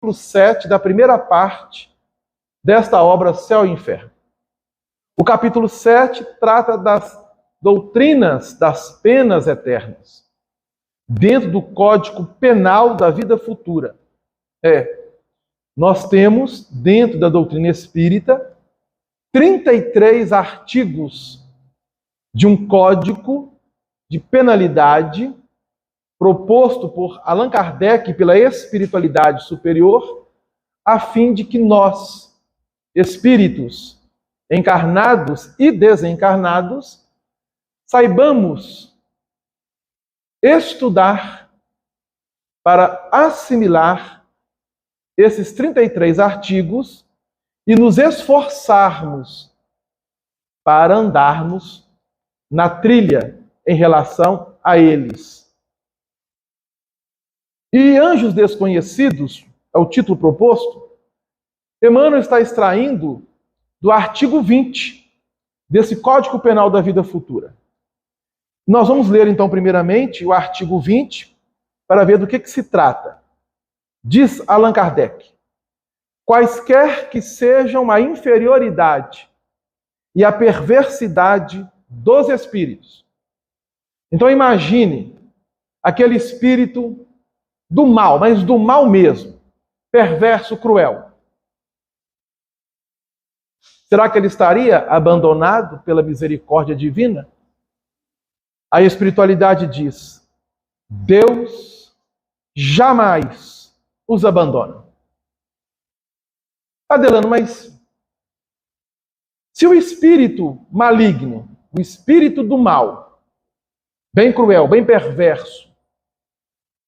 7 da primeira parte desta obra Céu e Inferno. O capítulo 7 trata das doutrinas das penas eternas, dentro do Código Penal da vida futura. Nós temos, dentro da doutrina espírita, 33 artigos de um código de penalidade proposto por Allan Kardec pela espiritualidade superior, a fim de que nós, espíritos encarnados e desencarnados, saibamos estudar para assimilar esses 33 artigos e nos esforçarmos para andarmos na trilha em relação a eles. E Anjos Desconhecidos, é o título proposto, Emmanuel está extraindo do artigo 20 desse Código Penal da Vida Futura. Nós vamos ler então primeiramente o artigo 20 para ver do que se trata. Diz Allan Kardec: quaisquer que sejam a inferioridade e a perversidade dos espíritos. Então imagine aquele espírito do mal, mas do mal mesmo, perverso, cruel. Será que ele estaria abandonado pela misericórdia divina? A espiritualidade diz: Deus jamais os abandona. Adelano, mas se o espírito maligno, o espírito do mal, bem cruel, bem perverso,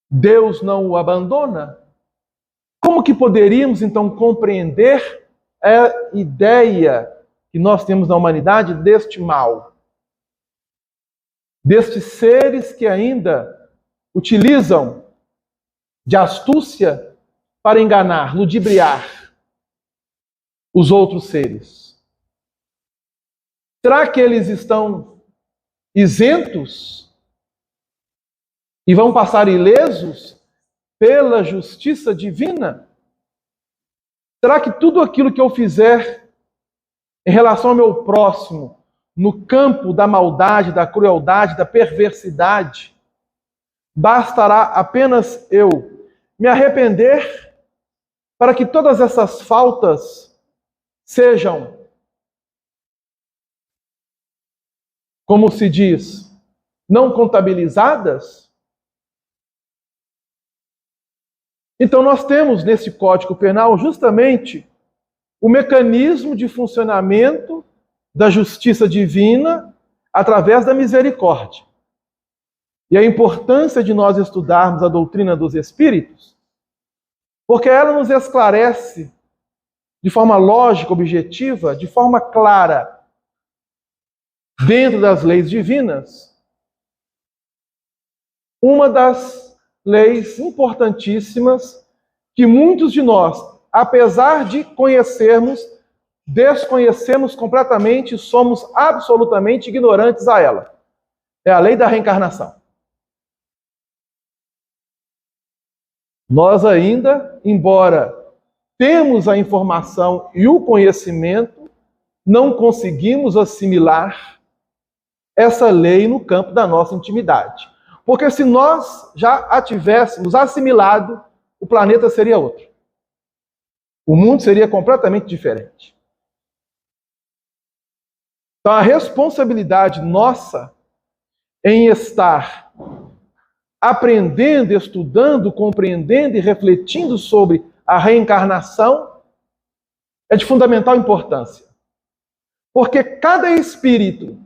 Deus não o abandona? Como que poderíamos então compreender a ideia que nós temos na humanidade deste mal? Destes seres que ainda utilizam de astúcia para enganar, ludibriar os outros seres. Será que eles estão isentos e vão passar ilesos pela justiça divina? Será que tudo aquilo que eu fizer em relação ao meu próximo, no campo da maldade, da crueldade, da perversidade, bastará apenas eu me arrepender para que todas essas faltas sejam, como se diz, não contabilizadas? Então nós temos nesse Código Penal justamente o mecanismo de funcionamento da justiça divina através da misericórdia. E a importância de nós estudarmos a doutrina dos espíritos, porque ela nos esclarece de forma lógica, objetiva, de forma clara, dentro das leis divinas, uma das leis importantíssimas que muitos de nós, apesar de conhecermos, desconhecemos completamente e somos absolutamente ignorantes a ela. É a lei da reencarnação. Nós ainda, embora temos a informação e o conhecimento, não conseguimos assimilar essa lei no campo da nossa intimidade. Porque se nós já a tivéssemos assimilado, o planeta seria outro. O mundo seria completamente diferente. Então a responsabilidade nossa em estar aprendendo, estudando, compreendendo e refletindo sobre a reencarnação é de fundamental importância. Porque cada espírito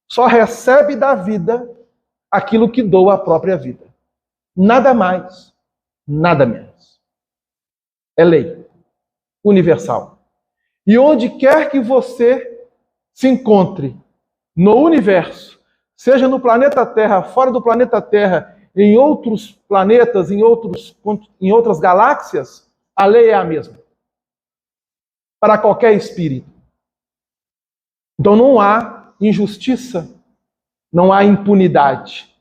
só recebe da vida aquilo que doa a própria vida. Nada mais, nada menos. É lei universal. E onde quer que você se encontre no universo, seja no planeta Terra, fora do planeta Terra, em outros planetas, em outras galáxias, a lei é a mesma. Para qualquer espírito. Então não há injustiça, não há impunidade.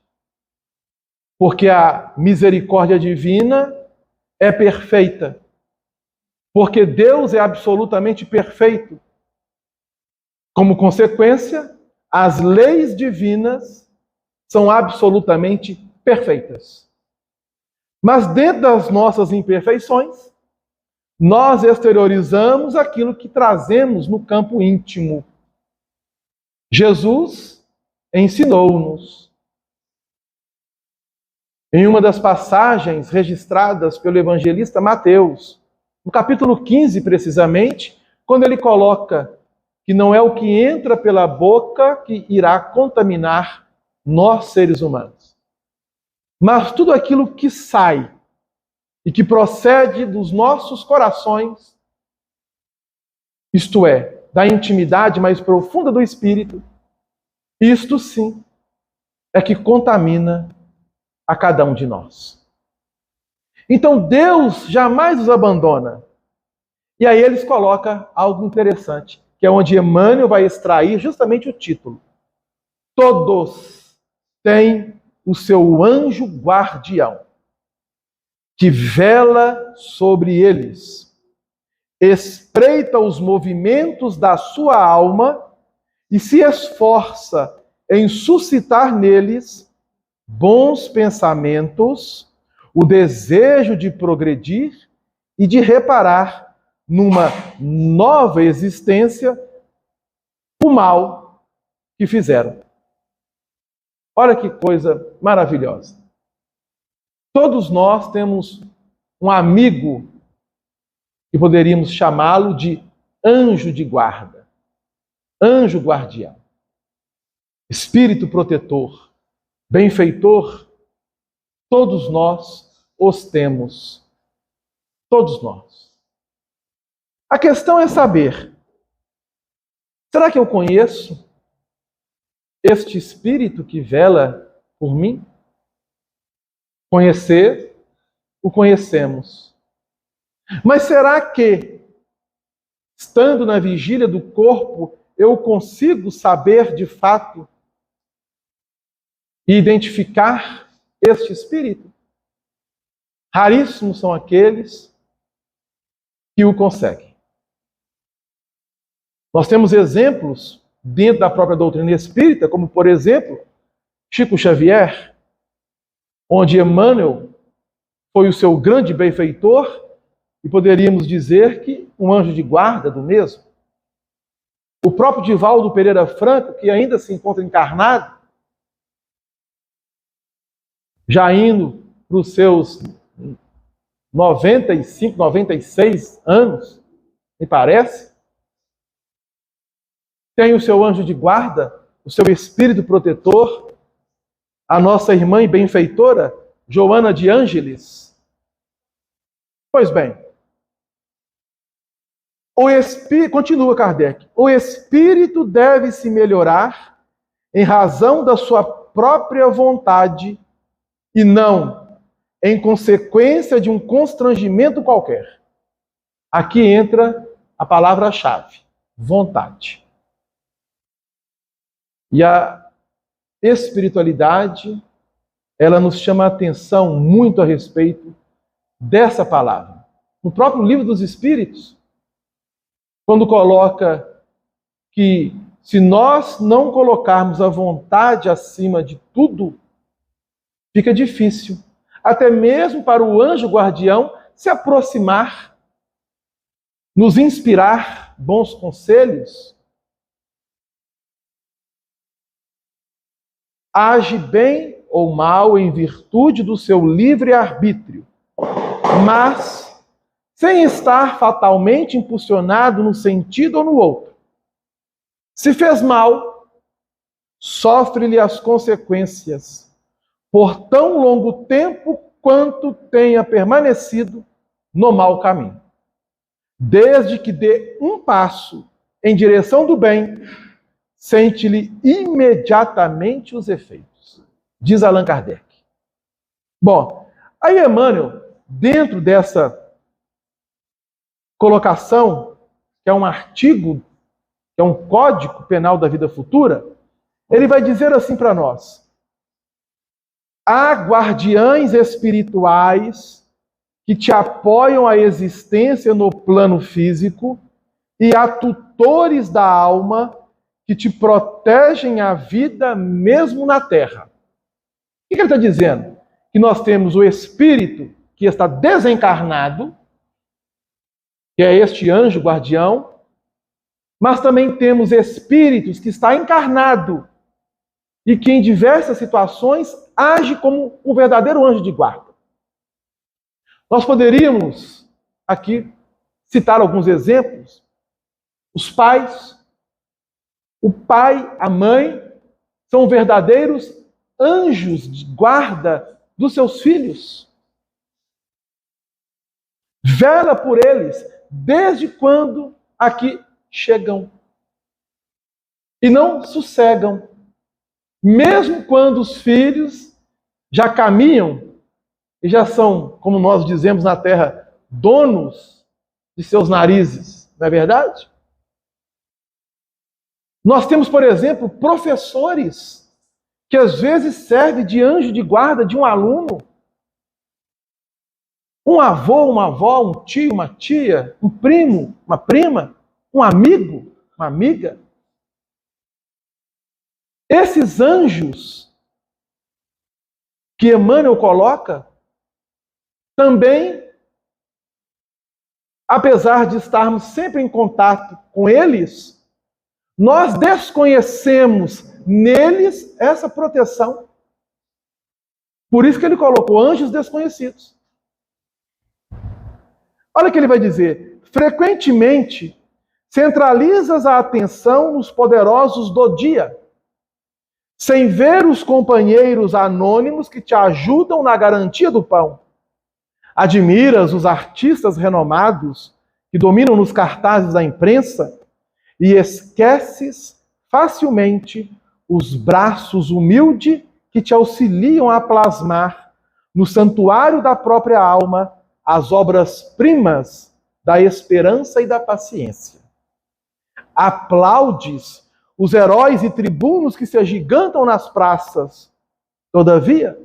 Porque a misericórdia divina é perfeita Porque Deus é absolutamente perfeito. Como consequência, as leis divinas são absolutamente perfeitas. Mas dentro das nossas imperfeições, nós exteriorizamos aquilo que trazemos no campo íntimo. Jesus ensinou-nos, em uma das passagens registradas pelo evangelista Mateus, no capítulo 15 precisamente, quando ele coloca que não é o que entra pela boca que irá contaminar nós seres humanos, mas tudo aquilo que sai e que procede dos nossos corações, isto é, da intimidade mais profunda do Espírito, isto sim é que contamina a cada um de nós. Então Deus jamais nos abandona. E aí eles colocam algo interessante, que é onde Emmanuel vai extrair justamente o título. Todos têm o seu anjo guardião, que vela sobre eles, espreita os movimentos da sua alma e se esforça em suscitar neles bons pensamentos, o desejo de progredir e de reparar numa nova existência o mal que fizeram. Olha que coisa maravilhosa. Todos nós temos um amigo que poderíamos chamá-lo de anjo de guarda, anjo guardião, espírito protetor, benfeitor. Todos nós os temos. Todos nós. A questão é saber, será que eu conheço este espírito que vela por mim? Conhecer, o conhecemos. Mas será que, estando na vigília do corpo, eu consigo saber de fato e identificar este espírito? Raríssimos são aqueles que o conseguem. Nós temos exemplos dentro da própria doutrina espírita, como, por exemplo, Chico Xavier, onde Emmanuel foi o seu grande benfeitor, e poderíamos dizer que um anjo de guarda do mesmo. O próprio Divaldo Pereira Franco, que ainda se encontra encarnado, já indo para os seus 95, 96 anos, me parece, tem o seu anjo de guarda, o seu espírito protetor, a nossa irmã e benfeitora, Joana de Ângeles. Pois bem, continua Kardec, o espírito deve se melhorar em razão da sua própria vontade e não em consequência de um constrangimento qualquer. Aqui entra a palavra-chave, vontade. E a espiritualidade, ela nos chama a atenção muito a respeito dessa palavra. No próprio Livro dos Espíritos, quando coloca que se nós não colocarmos a vontade acima de tudo, fica difícil, até mesmo para o anjo guardião se aproximar, nos inspirar bons conselhos. Age bem ou mal em virtude do seu livre-arbítrio, mas sem estar fatalmente impulsionado num sentido ou no outro. Se fez mal, sofre-lhe as consequências por tão longo tempo quanto tenha permanecido no mau caminho. Desde que dê um passo em direção do bem, sente-lhe imediatamente os efeitos, diz Allan Kardec. Bom, aí Emmanuel, dentro dessa colocação, que é um artigo, que é um código penal da vida futura, ele vai dizer assim para nós: há guardiães espirituais que te apoiam a existência no plano físico e há tutores da alma que te protegem a vida mesmo na terra. O que ele está dizendo? Que nós temos o espírito que está desencarnado, que é este anjo guardião, mas também temos espíritos que está encarnado e que em diversas situações age como um verdadeiro anjo de guarda. Nós poderíamos aqui citar alguns exemplos. Os pais, o pai, a mãe, são verdadeiros anjos de guarda dos seus filhos. Vela por eles desde quando aqui chegam. E não sossegam. Mesmo quando os filhos já caminham e já são, como nós dizemos na terra, donos de seus narizes. Não é verdade? Nós temos, por exemplo, professores que às vezes servem de anjo de guarda de um aluno. Um avô, uma avó, um tio, uma tia, um primo, uma prima, um amigo, uma amiga. Esses anjos que Emmanuel coloca, também, apesar de estarmos sempre em contato com eles, nós desconhecemos neles essa proteção. Por isso que ele colocou anjos desconhecidos. Olha o que ele vai dizer. Frequentemente, centralizas a atenção nos poderosos do dia, sem ver os companheiros anônimos que te ajudam na garantia do pão. Admiras os artistas renomados que dominam nos cartazes da imprensa e esqueces facilmente os braços humildes que te auxiliam a plasmar no santuário da própria alma as obras-primas da esperança e da paciência. Aplaudes os heróis e tribunos que se agigantam nas praças. Todavia,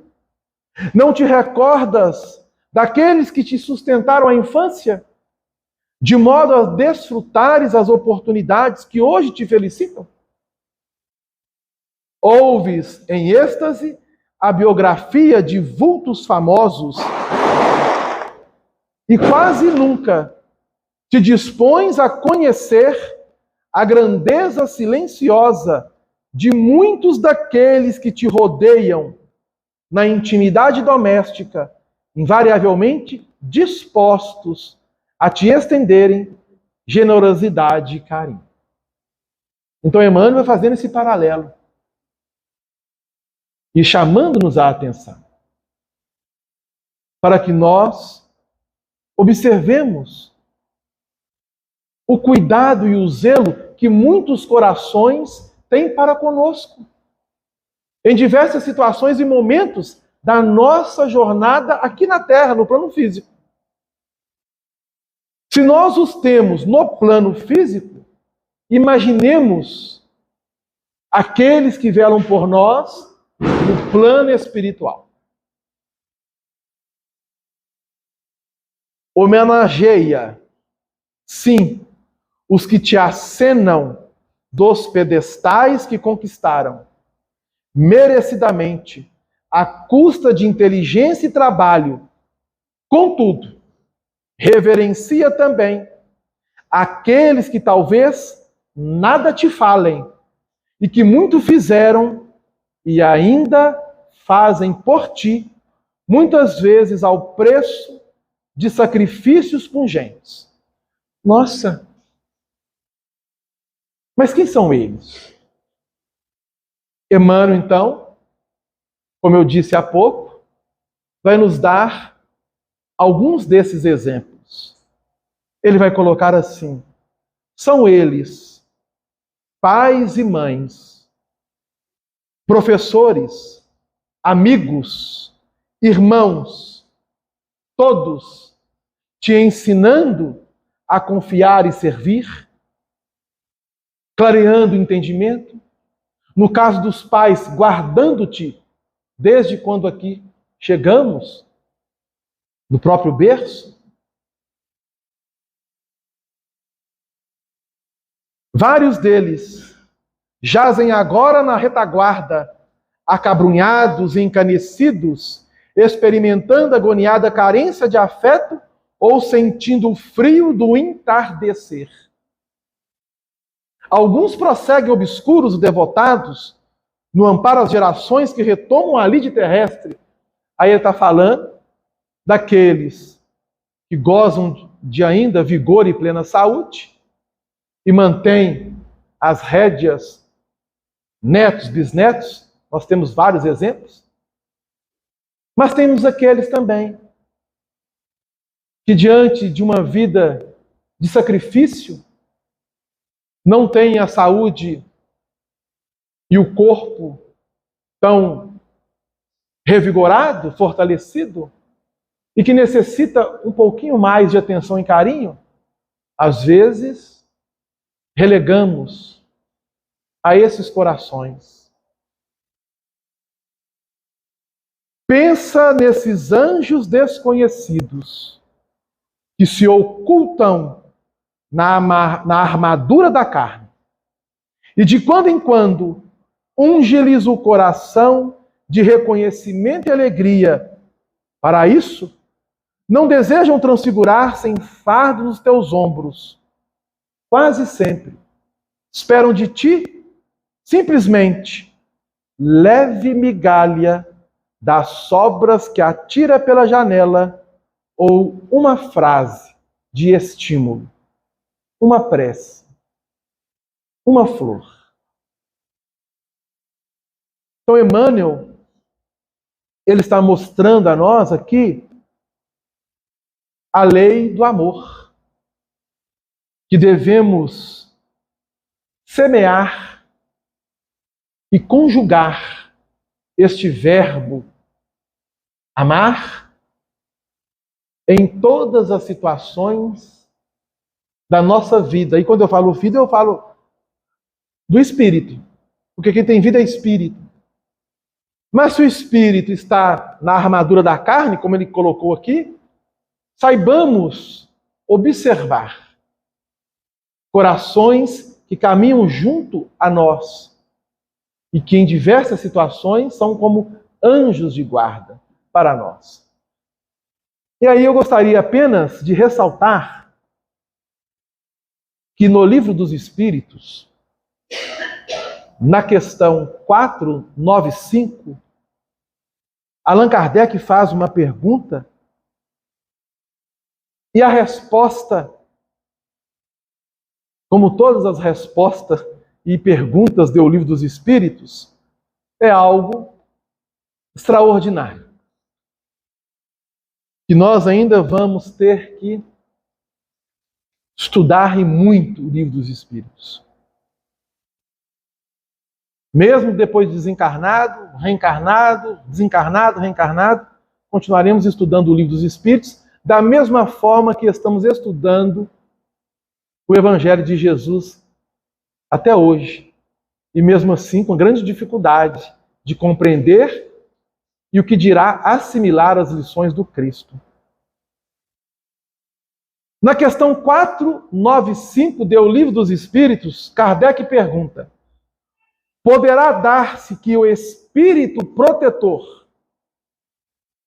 não te recordas daqueles que te sustentaram a infância, de modo a desfrutares as oportunidades que hoje te felicitam? Ouves em êxtase a biografia de vultos famosos e quase nunca te dispões a conhecer a grandeza silenciosa de muitos daqueles que te rodeiam na intimidade doméstica, invariavelmente dispostos a te estenderem generosidade e carinho. Então Emmanuel vai fazendo esse paralelo e chamando-nos a atenção para que nós observemos o cuidado e o zelo que muitos corações têm para conosco, em diversas situações e momentos da nossa jornada aqui na Terra, no plano físico. Se nós os temos no plano físico, imaginemos aqueles que velam por nós no plano espiritual. Homenageia, sim, os que te acenam dos pedestais que conquistaram, merecidamente, à custa de inteligência e trabalho. Contudo, reverencia também aqueles que talvez nada te falem e que muito fizeram e ainda fazem por ti, muitas vezes ao preço de sacrifícios pungentes. Nossa! Mas quem são eles? Emmanuel, então, como eu disse há pouco, vai nos dar alguns desses exemplos. Ele vai colocar assim: são eles, pais e mães, professores, amigos, irmãos, todos te ensinando a confiar e servir, clareando o entendimento. No caso dos pais, guardando-te desde quando aqui chegamos, no próprio berço. Vários deles jazem agora na retaguarda, acabrunhados e encanecidos, experimentando a agoniada carência de afeto ou sentindo o frio do entardecer. Alguns prosseguem obscuros, devotados, no amparo às gerações que retomam a lide terrestre. Aí ele está falando daqueles que gozam de ainda vigor e plena saúde e mantêm as rédeas, netos, bisnetos. Nós temos vários exemplos. Mas temos aqueles também que, diante de uma vida de sacrifício, não têm a saúde e o corpo tão revigorado, fortalecido, e que necessita um pouquinho mais de atenção e carinho. Às vezes, relegamos a esses corações. Pensa nesses anjos desconhecidos que se ocultam na armadura da carne e de quando em quando unge-lhes o coração de reconhecimento e alegria. Para isso, não desejam transfigurar-se em fardo nos teus ombros. Quase sempre esperam de ti simplesmente leve migalha das sobras que atira pela janela ou uma frase de estímulo, uma prece, uma flor. Então, Emmanuel, ele está mostrando a nós aqui a lei do amor, que devemos semear e conjugar este verbo amar em todas as situações da nossa vida. E quando eu falo vida, eu falo do espírito, porque quem tem vida é espírito. Mas se o espírito está na armadura da carne, como ele colocou aqui, saibamos observar corações que caminham junto a nós e que em diversas situações são como anjos de guarda para nós. E aí eu gostaria apenas de ressaltar que no Livro dos Espíritos, na questão 495, Allan Kardec faz uma pergunta e a resposta, como todas as respostas e perguntas do Livro dos Espíritos, é algo extraordinário, que nós ainda vamos ter que estudar e muito o Livro dos Espíritos. Mesmo depois de desencarnado, reencarnado, desencarnado, reencarnado, continuaremos estudando o Livro dos Espíritos da mesma forma que estamos estudando o Evangelho de Jesus até hoje. E mesmo assim, com grande dificuldade de compreender e o que dirá assimilar as lições do Cristo. Na questão 495 do Livro dos Espíritos, Kardec pergunta: poderá dar-se que o espírito protetor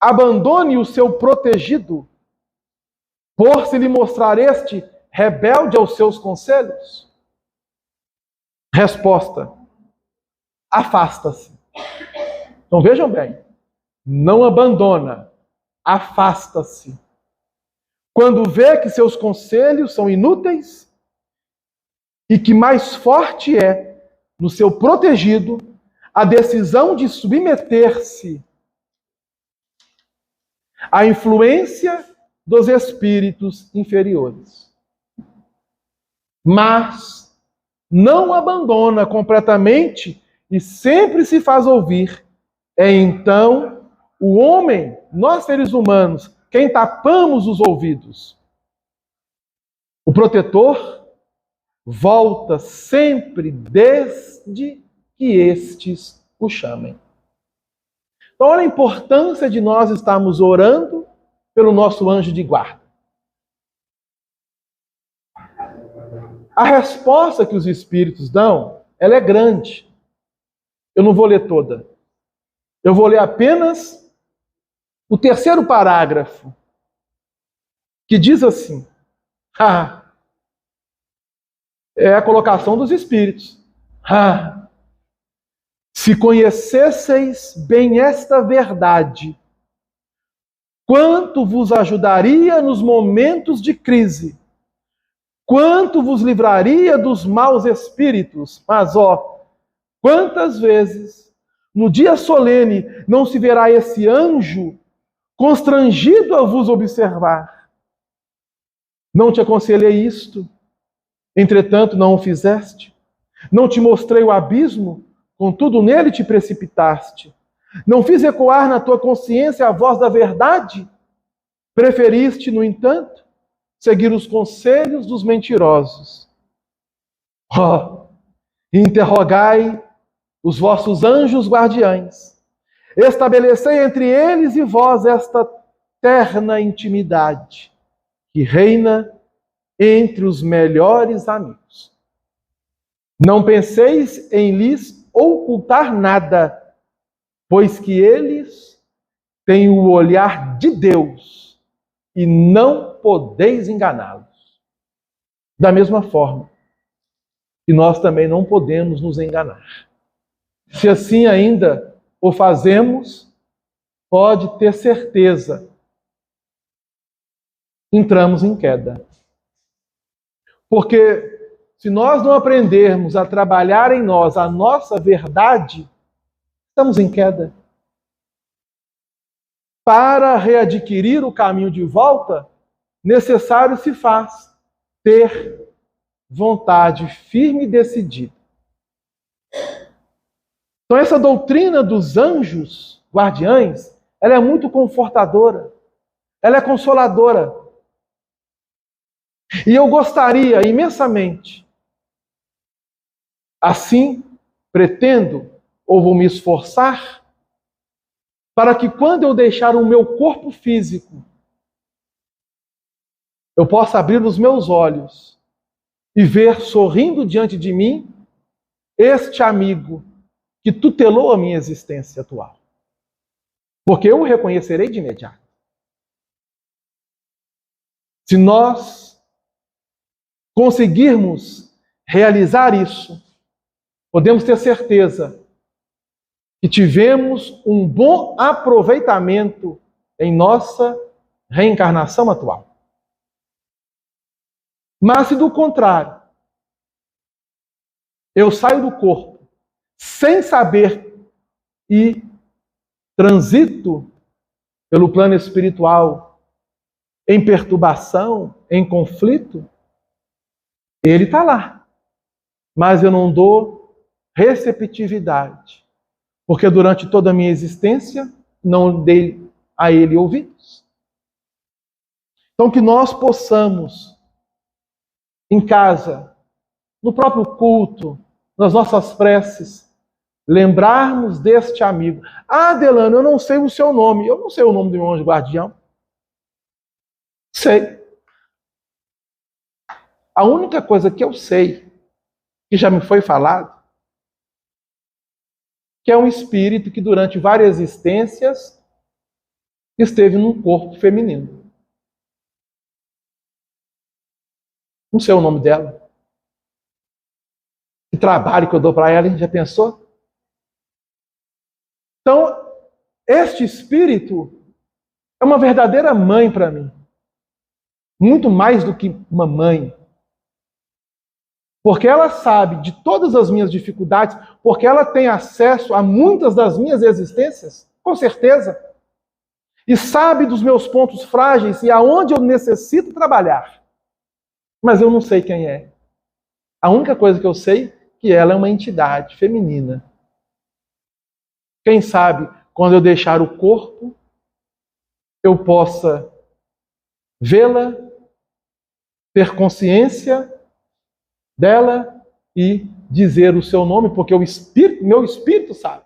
abandone o seu protegido por se lhe mostrar este rebelde aos seus conselhos? Resposta: afasta-se. Então vejam bem, não abandona, afasta-se. Quando vê que seus conselhos são inúteis e que mais forte é no seu protegido a decisão de submeter-se à influência dos espíritos inferiores. Mas não abandona completamente e sempre se faz ouvir. É então o homem, nós seres humanos, quem tapamos os ouvidos. O protetor volta sempre desde que estes o chamem. Então, olha a importância de nós estarmos orando pelo nosso anjo de guarda. A resposta que os espíritos dão, ela é grande. Eu não vou ler toda. Eu vou ler apenas o terceiro parágrafo, que diz assim, é a colocação dos espíritos. Se conhecesseis bem esta verdade, quanto vos ajudaria nos momentos de crise, quanto vos livraria dos maus espíritos. Mas, quantas vezes no dia solene não se verá esse anjo constrangido a vos observar? Não te aconselhei isto, entretanto não o fizeste. Não te mostrei o abismo, contudo nele te precipitaste. Não fiz ecoar na tua consciência a voz da verdade? Preferiste, no entanto, seguir os conselhos dos mentirosos. Interrogai os vossos anjos guardiães. Estabelecei entre eles e vós esta terna intimidade que reina entre os melhores amigos. Não penseis em lhes ocultar nada, pois que eles têm o olhar de Deus e não podeis enganá-los. Da mesma forma que nós também não podemos nos enganar. Se assim ainda o fazemos, pode ter certeza, entramos em queda. Porque se nós não aprendermos a trabalhar em nós a nossa verdade, estamos em queda. Para readquirir o caminho de volta, necessário se faz ter vontade firme e decidida. Então essa doutrina dos anjos guardiães, ela é muito confortadora, ela é consoladora. E eu gostaria imensamente, assim pretendo ou vou me esforçar, para que quando eu deixar o meu corpo físico, eu possa abrir os meus olhos e ver sorrindo diante de mim este amigo que tutelou a minha existência atual. Porque eu o reconhecerei de imediato. Se nós conseguirmos realizar isso, podemos ter certeza que tivemos um bom aproveitamento em nossa reencarnação atual. Mas se do contrário, eu saio do corpo sem saber e transito pelo plano espiritual em perturbação, em conflito, ele está lá. Mas eu não dou receptividade, porque durante toda a minha existência não dei a ele ouvidos. Então que nós possamos, em casa, no próprio culto, nas nossas preces, lembrarmos deste amigo. Delano, eu não sei o seu nome. Eu não sei o nome do meu anjo guardião. Sei. A única coisa que eu sei, que já me foi falado, que é um espírito que durante várias existências esteve num corpo feminino. Não sei o nome dela. Que trabalho que eu dou para ela, hein? Já pensou? Então, este espírito é uma verdadeira mãe para mim. Muito mais do que uma mãe. Porque ela sabe de todas as minhas dificuldades, porque ela tem acesso a muitas das minhas existências, com certeza. E sabe dos meus pontos frágeis e aonde eu necessito trabalhar. Mas eu não sei quem é. A única coisa que eu sei é que ela é uma entidade feminina. Quem sabe, quando eu deixar o corpo, eu possa vê-la, ter consciência dela e dizer o seu nome, porque meu espírito sabe.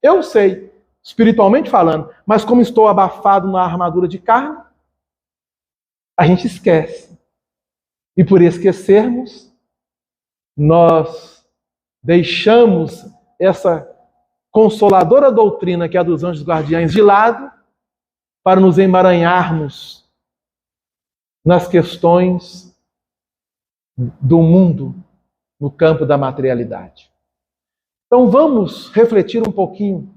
Eu sei, espiritualmente falando, mas como estou abafado na armadura de carne, a gente esquece. E por esquecermos, nós deixamos essa consoladora doutrina que é a dos anjos guardiães de lado para nos emaranharmos nas questões do mundo, no campo da materialidade. Então vamos refletir um pouquinho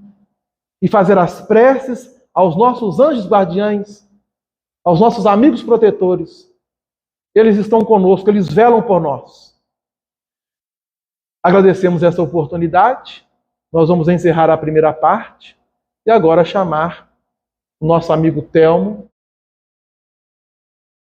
e fazer as preces aos nossos anjos guardiães, aos nossos amigos protetores. Eles estão conosco, eles velam por nós. Agradecemos essa oportunidade. Nós vamos encerrar a primeira parte e agora chamar o nosso amigo Telmo